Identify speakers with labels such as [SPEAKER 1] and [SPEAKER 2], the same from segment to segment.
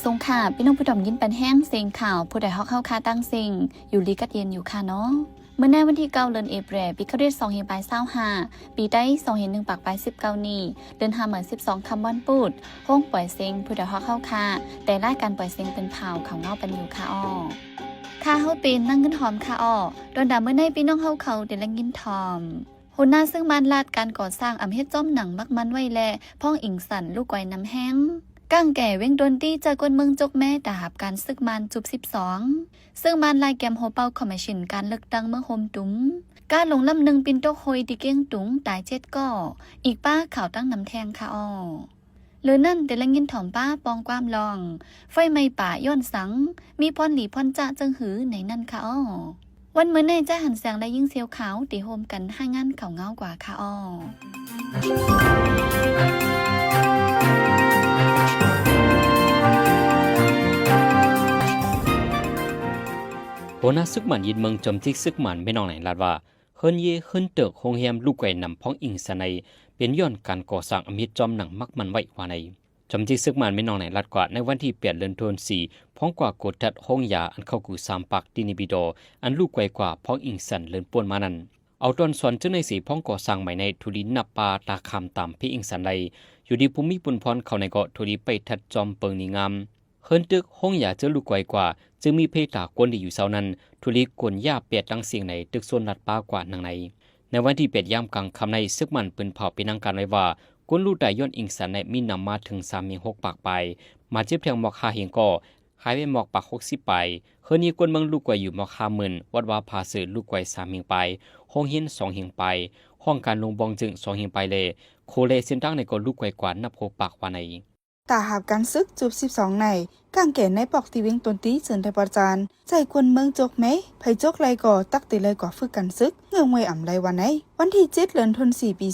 [SPEAKER 1] สงค่ะพี่น้องผู้ดอมยินเป็นแห้งเสียงข่าวผู้ใดฮอกเข้าคาตั้งเสียงอยู่ลีกัดเย็นอยู่ค่ะเนาะเมื่อในวันที่9 เดือนเอพปีคริสต์2525ปีได้2/1 ปักไป19นี้เดือน5 เหมือน12 คำวันปูดห้องปล่อยเสียงผู้ใดฮอกเข้าคาแต่รายการปล่อยเสียงเป็นเผาเขาเงาเป็นอยู่ค่ะอ้อค่าเฮาเป็นนั่งเงินหอมค่ะอ้อโดนด่าเมื่อในพี่น้องเฮาเขาเดลังยินทอมหัวหน้าซึ่งบ้านลาดการก่อสร้างอำเฮ็ดจ้อมหนังมักมันไว้แลพ่องอิงสันลูกไก่น้ำแห้งก้างแก่เว้งดนตี้จากคนเมืองจกแม่ดาบการซึกมันจุบ12ซึ่งมันลายแกมโฮเป้าคอมมิชชั่นการเลือกตั้งเมืองโฮมตุ้มการลงลำหนึ่งปินโตโฮยติเก้งตุงตาย7ก่ออีกป้าข่าวตั้งน้ำแทงค่ะอ้อหรือนั่นแต่ละยินถ่อมป้าปองความลองไฟไหม้ป่าย้อนสังมีพรหลีพรจะจึงหือในนั่นค่ะอ้อวันเมื่อในจะหันแสงและยิ่งเสียวขาวตีโฮมกันให้งานเขาเงากว่าค่ะอ้อ
[SPEAKER 2] หัวหน้าซึกหมันยินเมืองจมทิกซึกหมันไม่นองไหนลาดว่าเฮิรนเย่เฮิรนเติกโฮงแฮมลูกไก่นำพ้องอิงสนัยเป็นย้อนการก่อสร้างอมิตรจอมหนังมักมันไว้ว่าในจมทิกซึกหมันไม่นองไหนลาดกว่าในวันที่8 เดือนธันวาคมพ้องกว่ากดทัดห้องยาอันเข้ากู3 ปักดินิบิโดอันลูกไก่กว่าพ้องอิงสันเลินป่วนมานั้นเอาตอนสอนเจ้าในสีพ้องก่อสร้างใหม่ในทุลินนับปาตาคำตามพี่อิงสันใดอยู่ดีภูมิปุนพรเข้าในเกาะทุลีไปทัดจอมเปิงนิงามเฮิรนตึกห้องยาเจอลูกไก่กว่าจึงมีเพตากวนที่อยู่เซานั้นทุลีกวนย่าเปียดดังเสียงในตึกส่วนลัดป้ากว่านังในวันที่8 ยามกลางคำในซึกมันปืนเผาเป็นนางการไว้ว่ากวนลูกได้ย้อนอิงสันในมีนำมาถึง3-6 ปากไปมาเจ็บแทงหมอก5 เฮงก็หายไปหมอกปาก60 ไปเฮือนี้กวนเมืองลูกไก่อยู่หมอก50,000วัดว่าพาสือลูกไก่3 เฮงไปห้องหิน2 เฮงไปห้องการลงบองจึง2 เฮงไปเลยโคเลเส้นตั้งในก็ลูกไก่กว่านับ6 ปากว่าใน
[SPEAKER 3] ตาหาบการซึกจุบ12ในกางแก่ในปอกตีเวงตนตีเจินไทยประจานใจกวนเมืองจกไหมไผจกไรก่อตักติเลยก่อฝึกกันซึกเงืองไว้อ่ำไรวันไหนวันที่7 เดือนธันวาคมปี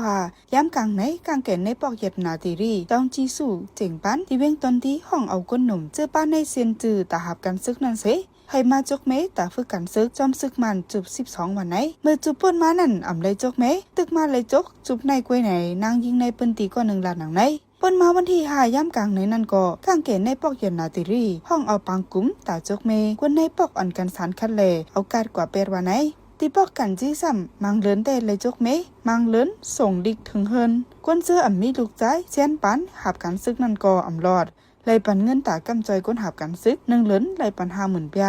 [SPEAKER 3] 2025ย้ำกลางไหนกางแก่ในปอกเหยียดนาตีรีต้องจีสู่เจ๋งปันตีเวงตนตีห้องเอาก้นหนุ่มเจอป้านในเซียนจือตาหาบการซึกนั่นเสให้มาจกเมตาฝึกกันซึกจอมซึกมันจุบ12วันไหนเมื่อจุบป่นมานั่นอ่ำเลยจกเมตึกมาเลยจกจุบในกล้วยไหนนางยิงในปืนตีก็1 ล้านหนังไหนปนมาวันที่5 ย่ำกลางในนั่นก็กางเกณฑ์ในปอกเย็นนาติรีห้องเอาปังกุ้มตาจกเมกวนในปอกอ่อนกันสารคัดเลเอากาดกว่าเปรวันไหนตีปอกกันจี้ซ้ำมังเลินแต่เลยจกเมมังเลินส่งดิกถึงเฮินกวนเสื้ออ่ำมีลูกใจเช่นปันหับกันซึกนั่นก็อ่ำรอดเลยปันเงินตากำจอยก้นหับกันซึก1 เลินเลยปัน50,000 ปี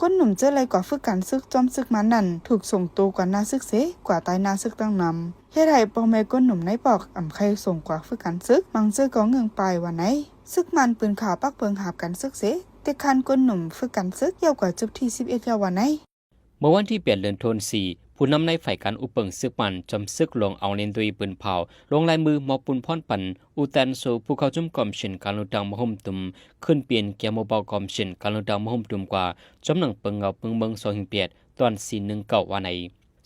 [SPEAKER 3] คนหนุ่มเจอไรกว่าฝึกกันซึกจอมซึกมันนั่นถูกส่งตัวกว่าหน้าซึกเสกว่าตายหน้าซึกตั้งนำเฮ็ดให้ปอแม่ก้นหนุ่มในปอกอ่ำใครส่งกว่าฝึกกันซึกมังเจอก็เงืองปลายวันไหนซึกมันปืนขาวปักเปิงหาบกันซึกเสแต่คันก้นหนุ่มฝึกกันซึกยาวกว่าจุดที่11 ยาววันไหน
[SPEAKER 2] เมื่อวันที่8 เดือนธันวาคมผู้นำในฝ่ายการอุปเปิงซึกมันจำซึกลงเอาเลนดุยปืนเผาลงลายมือมอปุนพรปันอุตันโซผู้เข้าจุ่มกอมชินการลุดังมหมตุมขึ้นเปลี่ยนเกียร์โมบากอมชินการลุดังมหมตุมกว่าจำหนังเปิงเงาเปิงเมือง2-8ตอน419วันใน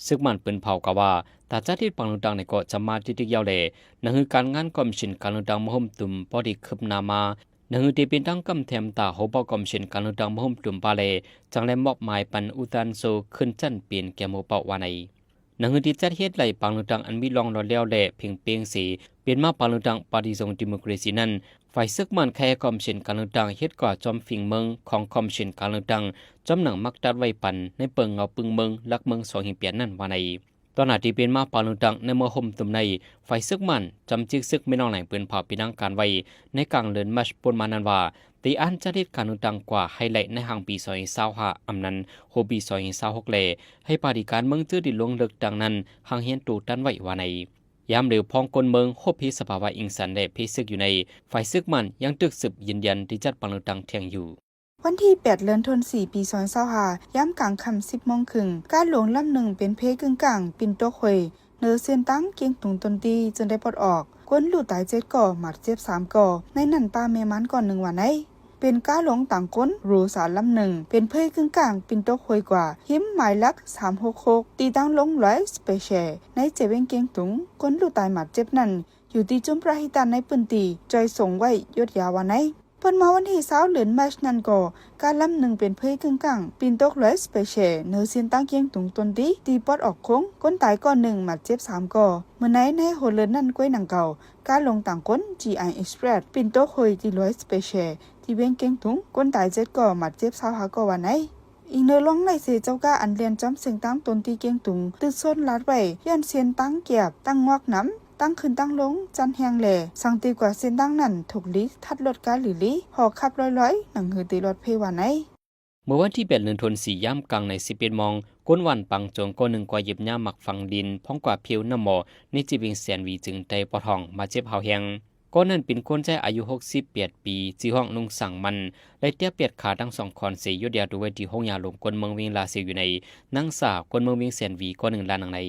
[SPEAKER 2] ซึกมันปืนเผากว่าตาจ้าที่ปังลุดังในเกาะจะมาที่ยาวเลยนั่นคือการงานกอมชินการลุดังมหมตุมพอดีคืบนามานั่นคือที่เป็นตั้งกำแถมตาโฮบากอมชินการลุดังมหมตุมบาเลจังแลมอบหมายปันอุตันโซขึ้นจันเปลี่ยนเกียร์โมบาวันในนังฮือที่จัดเฮ็ดไหลปังลุดังอันมีรองรอแล้วแหล่เพียงเปียงสีเป็นมาปังลุดังปาฏิสงดิโมคราซีนั้นฝ่ายซึกมันแค่คอมชินการลุดังเฮ็ดก่อจอมฝิ่งเมืองของคอมชินการลุดังจอมหนังมักตัดไว้ปันในเปิงเงาปึงเมืองลักเมือง2-8นั่นว่าในตอนที่เป็นมาปังลุดังในเมื่อห่มตุ่มในฝ่ายซึกมันจำจิกซึกไม่น้องไหนปืนเผาปีนังการไว้ในกลางเดือนมัชปนมานันว่าตีอันจะเด็ดการลุดังกว่าไฮไลท์ในห่างปี2025อำนั้นโฮปี2026เลให้ปฏิการเมืองจื้อดิลงเลิกดังนั้นห่างเฮียนตูตันไว้ว่าในยามเร็วพองกลเมืองโฮพีสภาวะอิงสันและพิซึกอยู่ในฝ่ายซึกมันยังตึกสืบยืนยันที่จัดปังลุดังเทียงอยู่
[SPEAKER 3] วันที่8 เดือนธันวาคมปี2025ย้ำกลางค่ำ10 โมงครึ่งการหลวงลำหนึ่งเป็นเพกึ่งกลางปินโตควยเนอเซียนตั้งเกียงตุงตนตีจนได้ปลดออกกวนลูกตาย7 ก่อหมัดเจ็บ3 ก่อในนั่นป้าเมมันก่อน1 วันไหนเป็นก้าหลงต่างก้นรูสารลำหนึ่งเป็นเพยกึ่งกลางปินโตควยกว่าหิมหมายลัก366ตีตั้งลง100สเปเชียลในเจเวงเกียงตุงก้นลูกตายหมัดเจ็บนั่นอยู่ที่จุ่มประหิตานในปืนตีจอยส่งไว้ยศยาวันไหนเพิ่นมาวันที่20 เดือนมัชนั่นก็การลำหนึ่งเป็นเพยกึ่งกลางปินโตควยสเปเชียลเนอเซียนตั้งเกียงตุงตนตีปอดออกโค้งก้นตายก่อน1หมัดเจ็บ3 ก่อเมื่อไหนในโหเลินนั่นก้วยหนังเก่าการลงต่างก้น GI Express ปินโตควยที่100สเปเชียล ที่เวียงเก่งถุงคนตาย7ก่อหมัดเจ็บ25ก่อวันไหนอีกเนื้อลงในเสเจ้าก้าอันเรียนจอมเสียงตั้งตนตีเก่งตุงตึกส้นลัดไว้ย้อนเสียนตั้งเกียบตั้งงอกน้ำตั้งขึ้นตั้งลงจันแหงแหล่สังตีกว่าเส้นตั้งนั่นถูกลิทัดรถกาหรือลิหอขับร้อยๆหนังหือตีรถเพวันไหน
[SPEAKER 2] เมื่อวันที่8 เดือนธันวาคมย่ำกลางใน11 โมงก้นวันปังจงก็หนึ่งกว่าหยิบย่าหมักฝังดินพ้องกว่าเพียวน้ำหมอในจีบิงแสนวีจึงใจปอทองมาเจ็บเฮาแหงก้นนั้นเป็นคนใจอายุ68 ปีจีห้องนุ่งสั่งมันและเตี้ยเปียดขาทั้งสองคอนเสียยเดียดูไว้ที่ห้องยาลมกวนเมืองเวียงลาเสียอยู่ในนังสาวกวนเมืองเวียงแสนวีก็หนึ่งล้านหนังใน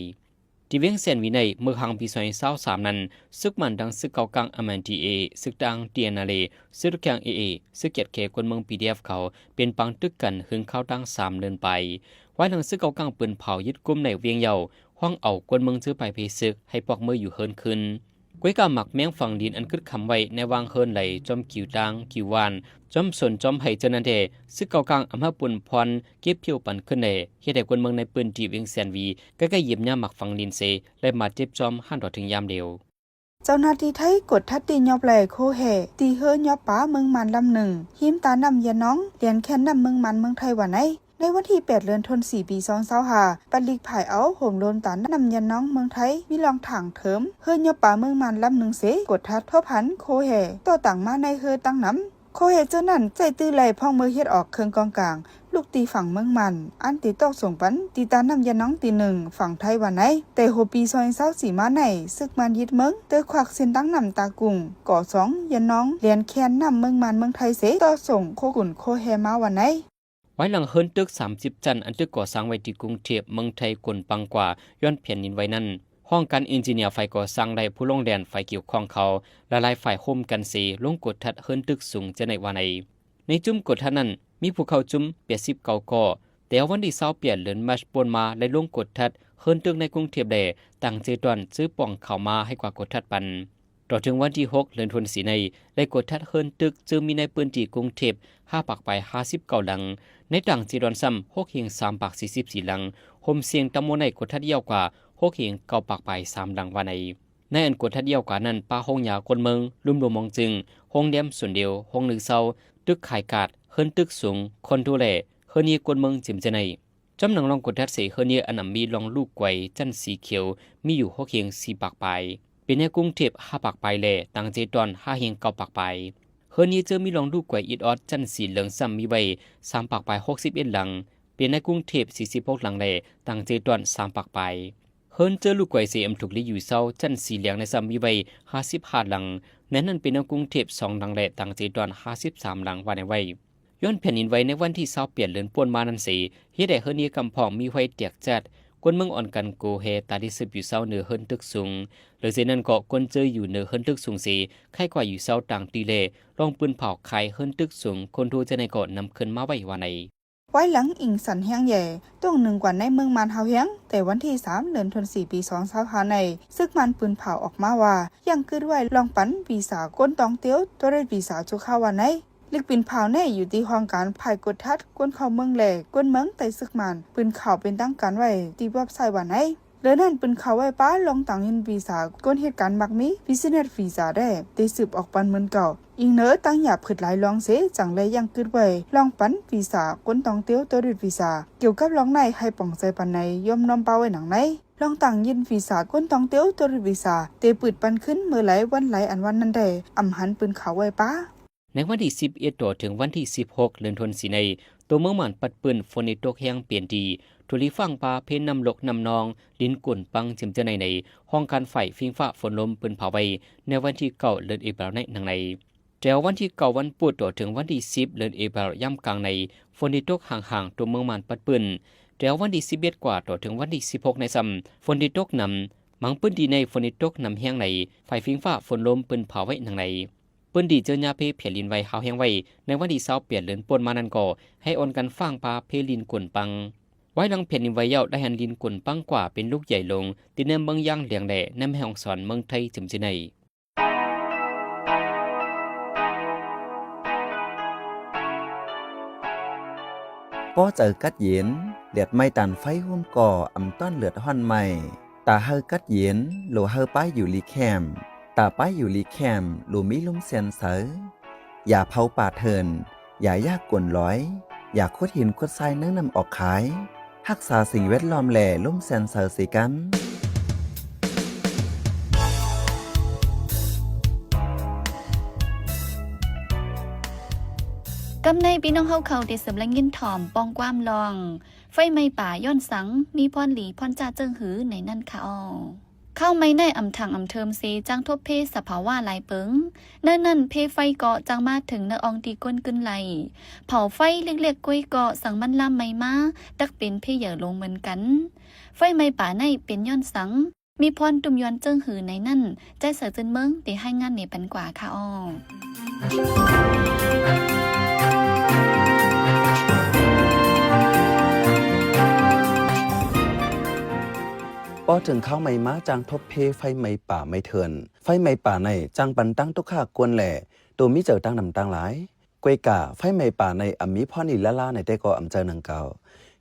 [SPEAKER 2] ที่เวียงแสนวีในเมื่อหังปี2023นั้นซึกมันดังซึกเกากลางอเมนทีเอซึกดังเตียนาเลซึกแกงเอซึกเกียรติเคกวนเมือง PDF เขาเป็นปังตึกกันหึงเข้าตั้ง3 เดือนไปไว้หลังซึกเกากลางปืนเผายึดกุมในเวียงเยาห้องเอากวนเมืองซื้อไปเพซึกให้พวกเมื่ออยู่เฮินขึ้นก้วยกาหมักแมงฝั่งดินอันคึดคำไว้ในวางเฮินไหลจอมกิวดังกิววานจอมสนจอมไห้เจนันเดซึกเกากลางอำเภอปุ่นพรเก็บเพียวปันขึ้นในเฮ็ดให้คนเมืองในปืนจีเวียงแสนวีใกล้ๆเหยียบย่าหมักฝั่งดินเซและมาเจ็บจอมหันต่อถึงยามเดียว
[SPEAKER 3] เจ้าหน้าที่ไทยกดทัดตียอบแหล่โคแห่ตีเฮยอบป้าเมืองมันลำหนึ่งหิมตานำยาน้องเรียนแค่นำเมืองมันเมืองไทยวันไหนในวันที่8 เดือนธันวาคมปี2025ปันลิกภายเอาโหมโลนตานนำยาน้องเมืองไทยมีลองถังเถิมเฮยอบป้าเมืองมันลำหนึ่งเสกดทัดทบพันโคแห่ต่อต่างมาในเฮตั้งน้ำโคแห่เจ้านั่นใจตื้อไหลพ่องมือเฮ็ดออกเครื่องกองกลางลูกตีฝั่งเมืองมันอันตีตอกส่งปันตีตานำยาน้องตี1ฝั่งไทยวันไหนแต่โหปี2024มาในซึกมันยึดเมืองเตอควักเส้นตั้งนำตากุงก่อ2ยาน้องเรียนแค้นนำเมืองมันเมืองไทยเสต่อส่งโคกุ่นโคแห่มาวันไหน
[SPEAKER 2] ไว้หลังเฮินตึก30 จันอันตึกก่อสร้างไว้ที่กรุงเทพเมืองไทยกลปังกว่าย้อนแผ่นดินไว้นั้นห้องการเอนจิเนียร์ไฟก่อสร้างได้ผู้ลงแดนไฟเกี่ยวข้องเขาละลายฝ่ายโฮมกันสีลงกดทัดเฮินตึกสูงจะในวันในจุ่มกดทัดนั้นมีผู้เข้าจุ่ม89ก่อแต่วันที่20 เดือนมาชปนมาและลงกดทัดเฮินตึกในกรุงเทพได้ตั้งใจตอนซื้อป่องเข้ามาให้กว่ากดทัดปันต่อถึงวันที่6 เดือนธันวาคมในได้กดทัดเฮินตึกจึงมีในปืนที่กรุงเทพ5 ปากไป59 หลังในต่างจีดอนซ้ำ6 เฮียง3 ปาก44 หลังโฮมเสียงตำโมในกดทัดเยี่ยวกว่า6 เฮียง9 ปากไป3 หลังวันในอันกดทัดเยี่ยวกว่านั้นป้าห้องยาคนเมืองลุ่มรวมมองจึงห้องเดียมส่วนเดียวห้องหนึ่งเศร้าตึกขายกาดเฮินตึกสูงคนดูแลเฮินยีกวนเมืองจิมเจในจำหนังลองกดทัดเสเฮินยีอันมีลองลูกไกวจันสีเขียวมีอยู่6 เฮียง4 ปากไปเป็นในกรุงเทพ5 ปากไปแลต่างเจตอน5 เฮียง9 ปากไปเฮิรนี้เจอมีลองลูกไกวอิดออดจันสีเหลืองซ้ำมีไว้3 ปากไป61 หลังเป็นในกรุงเทพ46 หลังแลต่างเจตอน3 ปากไปเฮิรนเจอลูกไกวเสียมถูกลิอยู่เศร้าจันสีเหลืองในซ้ำมีไว้55 หลังนั้นเป็นในกรุงเทพ2 หลังแลต่างเจตอน53 หลังว่าในไว้ย้อนแผ่นดินไว้ในวันที่20 เดือนป่วนมานั้นสิเฮ็ดให้เฮิรนี้กำพองมีไว้เตียกจัดกวนเมืองอ่อนกันโกเฮตาดิซึบอยู่เศร้าเหนือเฮิรนตึกสูงหรือเสนั้นก็กวนเจออยู่เหนือเฮิรนตึกสูงสีไข้กว่าอยู่เศร้าต่างตีเลลองปืนเผาไข่เฮิรนตึกสูงคนทูจะในเกาะนำขึ้นมาไว้ว่าใน
[SPEAKER 3] ไว้หลังอิงสันแห้งใหญ่ต้อง1 กว่าในเมืองมันเฮาแห้งแต่วันที่3 เดือนธันวาคมปี2025ในซึกมันปืนเผาออกมาว่ายังกึดไว้ลองปันปีศาจก้นตองเตี้ยวตัวได้ปีศาจจุเข้าวันไหนลึกปืนเผาแน่อยู่ที่ห้องการภายกดทัดก้นเข้าเมืองแหล่ก้นเมืองไต่ซึกมันปืนเข่าเป็นตั้งการไว้ที่เว็บไซต์วันไหนเดือนนั้นปืนเข่าไว้ป้าลงต่างยินวีซ่าก้นเหตุการณ์มักมีบิสเนสวีซ่าได้ได้สืบออกปันเหมือนเก่าอิงเนอตั้งหยาบขึ้นหลายลองเสจังเลยยังกึดไว้ลองปันวีซ่าก้นตองเตี้ยวตัวด้วยวีซ่าเกี่ยวกับลองในให้ป่องใจปันในย่อมน้อมเป้าไว้หนังในลองต่างยินวีซ่าก้นตองเตี้ยวตัวด้วยวีซ่าเตปืดปันขึ้นเมื่อไหลวันไหลอันวันนั้นได้อำหันปืนเข่าไว้ป้า
[SPEAKER 2] ในวันที่11ต่อถึงวันที่16 เดือนธันวาคมในตัวเมืองมันปัดปืนฝนตกแห้งเปลี่ยนดีทุลีฟังปลาเพนนำลกนำนองลิ้นกุ่นปังจิมเจในห้องการไฟฟิงฟ้าฝนลมปืนเผาไว้ในวันที่9 เดือนเอพริลในหนังในแต่วันที่9 วันปุดต่อถึงวันที่10 เดือนเอพริลย่ำกลางในฝนตกห่างๆตัวเมืองมันปัดปืนแต่วันที่11 กว่าต่อถึงวันที่16 ในซ้ำฝนตกนำมังปืนดีในฝนตกนำแห้งในไฟฟิงฟ้าฝนลมปืนเผาไว้หนังในปืนดีเจอยาเพเพียลินไว้เฮาแห้งไว้ในวันที่20 เดือนป่นมานั้นก็ให้ออนกันฟังปลาเพลินกุ่นปังไว้หลังเพียลินไว้เย้าได้หันลินกุ่นปังกว่าเป็นลูกใหญ่ลงติดในเมืองย่างเหลียงแหล่ในแม่ฮ่องสอนเมืองไทยจิมจิใน
[SPEAKER 4] ป้อเจอกัดเย็นเลือดไม่ตันไฟห่วมก่ออำต้อนเลือดห่อนใหม่ตาเฮอกัดเย็นโลเฮอป้ายอยู่ลีแคมตาป้ายอยู่ลีแคมลูมีลุ่มเซียนเสอ อย่าเผาป่าเทินอย่ายากกวนร้อยอย่าคดหินคดทรายเนื้อนำออกขายรักษาสิ่งแวดล้อมแหล่ล่มแซนเซอร์สีกัน
[SPEAKER 1] กำในพี่น้องเขาได้เสริมแรงยินถ่อมปองความลองไฟไหม้ป่าย้อนสังมีพรหลีพรจ่าเจิงหือในนั่นค่ะอ้อเข้าไม่ในอำทางอำเทิมเซจังทบเพสภาวะลายเปิงเนิ่นนั่นเพไฟเกาะจังมาถึงเนอองตีก้นกึนไหลเผาไฟเล็กๆกุ้ยเกาะสังมันลำไม่มาดักเป็นเพเหยอลงเหมือนกันไฟไหม้ป่าในเป็นย้อนสังมีพรตุ่มย้อนเจิงหือในนั่นใจเสือจนเมืองตีให้งานเนี่ยปันกว่าค่ะอ้อ
[SPEAKER 5] ป้อถึงเข้าไม่มาจังทบเพไฟไม่ป่าไม่เถื่อนไฟไม่ป่าในจังปันตั้งตุกขากวนแหล่ตัวมิเจอตั้งนำตั้งหลายกวยกาไฟไม่ป่าในอมีพ่อนี่ละล่าในแต่ก็อำเจอนังเก่า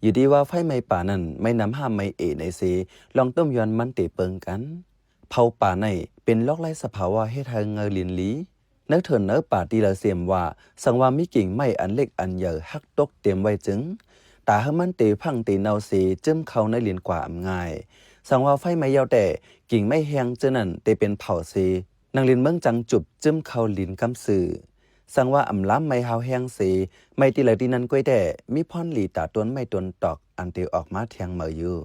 [SPEAKER 5] อยู่ดีว่าไฟไม่ป่านั้นไม่นำห้ามไม่เอในซีลองต้มยอนมันเตเปิงกันเผาป่าในเป็นลอกไล่สภาวะเฮ็ดให้เงยลินลีเนื้อเถื่อนเนื้อป่าตีละเสียมว่าสังว่ามีกิ่งไม้อันเล็กอันใหญ่หักตกเตรียมไว้จึงตาให้มันเตพังเตเนาซีจึ้มเข้าในเลียนกว่าอำง่ายสังว่าไฟไม่ยาวแต่กิ่งไม่แห้งเจนั่นเตเป็นเผาซีนางลินเมืองจังจุบจึ้มเข้าลินกำสื่อสังว่าอำล้ำไม่หาวแห้งสีไม่ตีเลยตีนั้นก้อยแต่มีพ่อนหลีตาต้นไม่ต้นตอกอันเตียวออกมาเทียงเมืออยู่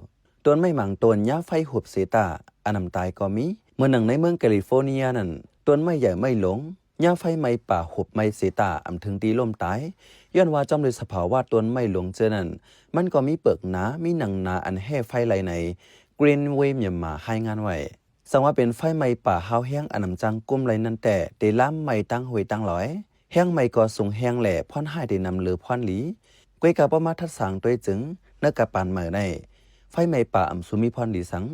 [SPEAKER 5] ต้นไม่หมังต้นย่าไฟหุบเสตาอันนำตายก็มีเมื่อหนังในเมืองแคลิฟอร์เนียนั่นต้นไม่ใหญ่ไม่หลงย่าไฟไม่ป่าหุบไม่เสตาอำถึงตีล่มตายย้อนว่าจอมเลยสภาวะต้นไม่หลงเจนั่นมันก็มีเปลือกหนามีหนังหนาอันแห่ไฟไหลในกรีนเวย์อย่ามาให้งานไว้สังว่าเป็นไฟไหม้ป่าหาวแห้งอันนำจังกุ้มไรนั่นแต่เดล้ำไม่ตั้งหวยตั้งหลอยแห้งไม่ก็สูงแห้งแหล่พ่อนให้ได้นำเลือพ่อนหลีกวยกับประมาทัดสังตัวจึงเนื้อกะปานเหมือในไฟไหม้ป่าอำสุมีพ่อนหลีสัง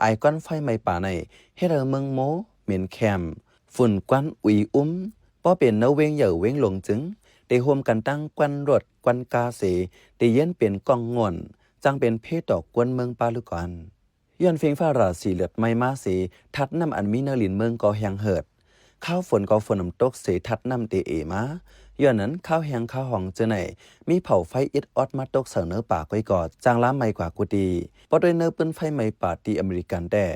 [SPEAKER 5] ไอก้อนไฟไหม้ป่าในเฮ็ดเมืองโมเหม็นแคมฝุ่นควันอุยป้อเป็นเนื้อเวงเหย่อเวงหลงจึงได้รวมกันตั้งควันรถควันกาเสได้เย็นเป็นกองงอนจังเป็นเพศดอกกวนเมืองปาลุก่อนย้อนเฟียงฟ้าราสีเลือดไม่มาสีทัดน้ำอันมีเนลินเมืองก็แหงเหิดข้าวฝนก็ฝนน้ำตกเสทัดน้ำเตเอมาย้อนนั้นข้าวแหงข้าวหองเจไหนมีเผาไฟอิดออดมาตกเสเนื้อป่าก้อยกอดจางล้าไม่กว่ากุดีเพราะโดยเนื้อปืนไฟไหม้ป่าตีอเมริกันแต่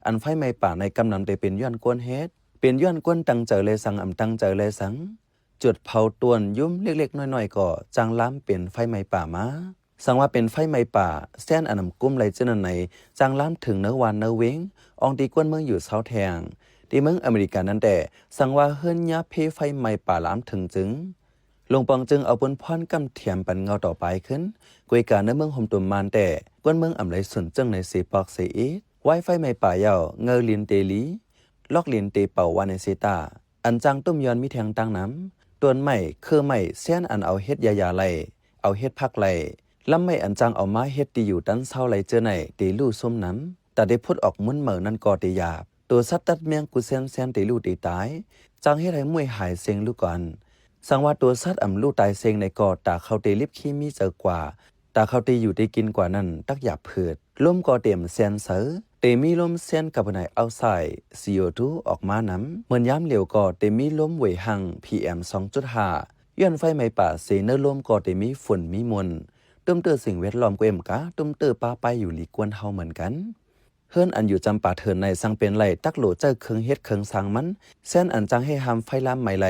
[SPEAKER 5] อันไฟไหม้ป่าในกำนำได้เป็นย้อนกวนเฮ็ดเป็นย้อนกวนตังเจอเลยสังอำตังเจอเลยสังจุดเผาตวนยุ่มเล็กๆน้อยๆก็จางล้ำเป็นไฟไหม้ป่ามาสังว่าเป็นไฟไหม้ป่าแซนอันนำกุ้มไหลเจนันในจางล้ำถึงเนื้อวานเนื้อเวงอองตีกวนเมืองอยู่เสาแทงที่เมืองอเมริกันนั่นแต่สังว่าเฮิรนยาเพไฟไหม้ป่าล้ำถึงจึงลงปองจึงเอาบนพรกำเทียมปันเงาต่อไปขึ้นกวยการในเมืองห่มตุ่มมานแต่กวนเมืองอำไหลสุนจึงในสีปอกสีอีไว้ไฟไหม้ป่าเยาวเงยลินเตลีลอกลินเตเป่าวานในเซตาอันจังตุ้มยอนมีแทงตั้งน้ำต้นไม้คือไม้แซนอันเอาเฮ็ดยาไหลเอาเฮ็ดพักไหลลำไม่อันจังเอามาเฮ็ดตีอยู่ดันเศร้าไหลเจอไหนตีลู่ส้มน้ำแต่ได้พุดออกมุนเหมือนั่นก็ตีหยาบตัวสัตว์ตัดเมียงกูแซนตีลู่ตีตายจังเฮ็ดให้มวยหายเสียงลูกก่อนสังว่าตัวสัตว์อ่ำลู่ตายเสียงในกอตาเขาตีลิบขี้มีเจอกว่าตาเขาตีอยู่ได้กินกว่านั้นตักหยาบเผือดล่มก็เต็มแซนเสือเตมีลมเส้นกับไหนเอาใส่ CO2 ออกมาน้ำเหมือนย้ำเหลวก็เตมีลมเวหัง PM 2.5 ย้อนไฟไหม้ป่าเสเนอลมก็เตมีฝุ่นมีมลตุ้มเตอสิ่งแวดล้อมก็กะตุ้มเตอปลาไปอยู่หลีกวนเฮาเหมือนกันเฮิรนอันอยู่จำป่าเถินในสังเป็นไหลตักโหลเจอเคิงเฮ็ดเคิงสังมันเส้นอันจังให้หามไฟลามไหม้ไหล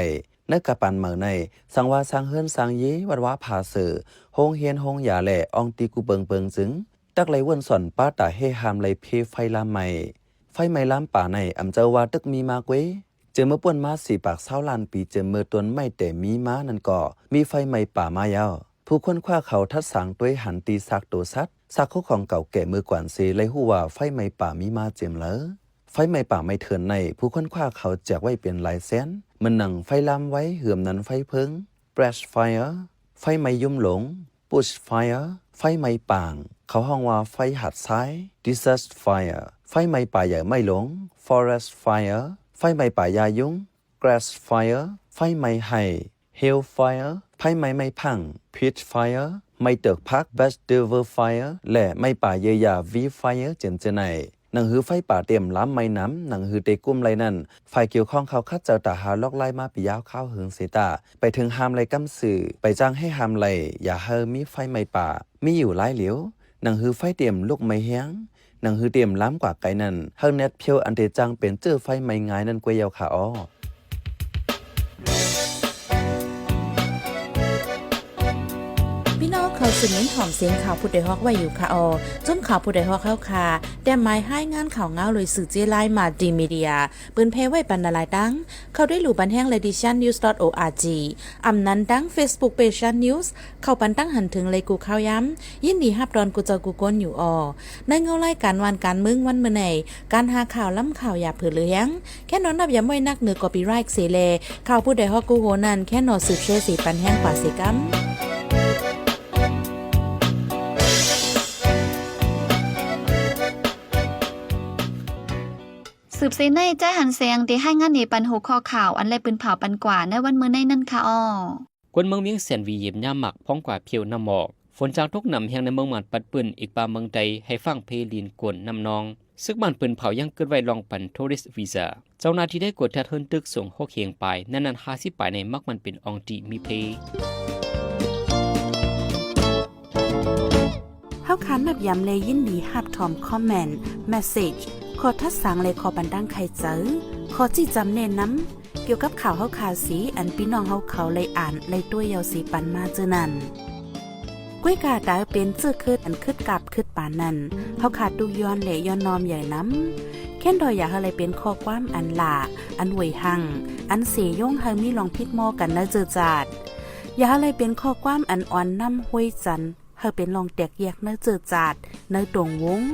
[SPEAKER 5] เนื้อกะปันเหมือในสังว่าสังเฮิรนสังยีวัดว่าผาเสือโฮงเฮียนโฮงหยาแหล่อองตีกูเบิงจึงตักไหลวนส่อนป้าตาให้หามไหลเพไฟลามไหม้ไฟไหม้ลามป่าในอำเจอว่าตึกมีมากเว้เจอเมื่อป่วนมา4 ปาก20 ล้านปีเจอเมื่อต้นไม้แต่มีม้านั่นก็มีไฟไหม้ป่ามายาวผู้คนคว้าเขาทัดสางด้วยหันตีซักตัวซัดซักของเก่าแก่มือกวนเสเลยฮู้ว่าไฟไหม้ป่ามีมาเจมเหลอไฟไหม้ป่าไม่เถินในผู้คนคว้าเขาแจกไว้เป็นหลายแสนมันหนังไฟลามไว้เหือมนั้นไฟเพิง brush fire ไฟไหม้ยุ่มหลง bush fire ไฟไหม้ป่างเขาห้องว่าไฟหัดซ้าย desert fire ไฟไหม้ป่าใหญ่ไม่หลง forest fire ไฟไหม้ป่ายายุง grass fire ไฟไหม้ไห่ hail fire ไฟไหม้ไม่พัง peat fire ไม่เติกพัก vegetable fire และไม่ป่าเยียา V fire เจนเจไน หนังหือไฟป่าเตรียมล้ำไม้น้ำหนังหือเตกุ้มไรนั่นฝ่ายเกี่ยวข้องเขาคัดเจอตาหาลอกไล่มาปียาวข้าวหึงเสตาไปถึงหามไรกำสื่อไปจ้างให้หามไรอย่าเฮอมีไฟไม้ป่ามีอยู่หลายเหลียวหนังหือไฟเตรียมลูกไม้เฮียงหนังหือเตรียมล้ำกว่าไก่นั่นเฮอเน็ตเพียวอันเตจังเป็นเจอไฟไม้งายนั่นกวยยาวขาอ้อ
[SPEAKER 6] พี่น้องเขาสืบเน้นหอมเสียงข่าวผู้ใดฮอกไว้อยู่ค่ะอจนข่าวผู้ใดฮอกเข้าค่ะแต่หมายให้งานข่าวเงาเลยสื่อเจไลมาดีมีเดียปืนเพไว้บรรณาลายดังเขาได้หลู่บันแห้ง lediciannews.org อำนั้นดัง Facebook page news เข้าปันตั้งหันถึงเลยกูข่าวย้ำยินดีฮับดอนกูเจอกูก้นอยู่ในเงาไล่การวันการมึงวันเมื่อไหนการหาข่าวล้ำข่าวอย่าเผื่อเลี้ยงแค่นอนนับย้ำไว้นักเหนือกอปีไรค์เสเลข่าวผู้ใดฮอกกูโหนันแค่นอสืบเชื่อสีปันแห้งกว่าสีกัม
[SPEAKER 1] สืบเสในแจ้หันเสียงที่ให้งานในปันหัวข้อข่าวอันไรปืนเผาปันกว่าในวันมื้อในนั่นค่ะ
[SPEAKER 2] กวนเมืองเมียงแสนวีเยี่ยมย่าหมักพ้องกว่าเพียวน้ำหมอกฝนจากทุกนำแห่งในเมืองมันปัดปืนอีกปาเมืองใดให้ฟังเพลินกวนน้ำนองซึกบ้านปืนเผายังเกิดไว้ลองปันทัวริสต์วีซ่าเจ้าหน้าที่ได้กดแทเทินตึกส่งโคเคียงไปนั่น50 ปในมักมันเป็นอองตีมีเพ
[SPEAKER 6] เฮาคันนับย้ำเลยยินดีฮับทอมคอมเมนต์เมสเซจขอทัดสังเลยขอบันดังใครเจอขอจี้จำเน้นน้ำเกี่ยวกับข่าวเฮาขาสีอันพี่น้องเฮาเขาเลยอ่านเลยตัวยาวสีปันมาเจอนั่นก้วยกาดาเป็นเจื้อคืดอันคืดกับคืดปานนั่นเฮาขาดดูย้อนเหลย้อนนอมใหญ่น้ำแค่นดอยอยากอะไรเป็นข้อความอันหลาอันหวยหังอันเสยย่งเฮามีลองพิดหม้อกันนะเจอจาดอยากอะไรเป็นข้อความอันอ่อนน้ำห้วยจันเฮาเป็นลองแตกแยกเนื้อเจอจาดเนื้อตรงวง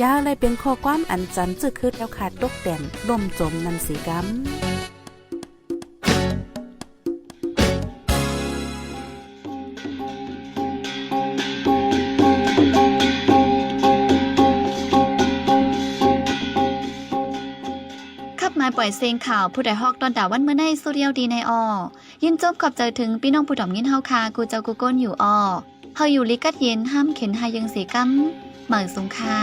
[SPEAKER 6] ยาอะไรเป็นข้อความอันจันจึกคืดแล้วขาดตกแต่นล่มจมนันสีกัม
[SPEAKER 1] ขับมาปล่อยเสียงข่าวผู้ใดฮอกตอนด่าวันมื้อในสุเรียวดีในยินจบขอบใจถึงพี่น้องผู้ดอมยินเฮาคากูเจ้ากูก้นอยู่เฮาอยู่ลิกัดเย็นห้ามเข็นหายังสีกัมเหมือนสงค่า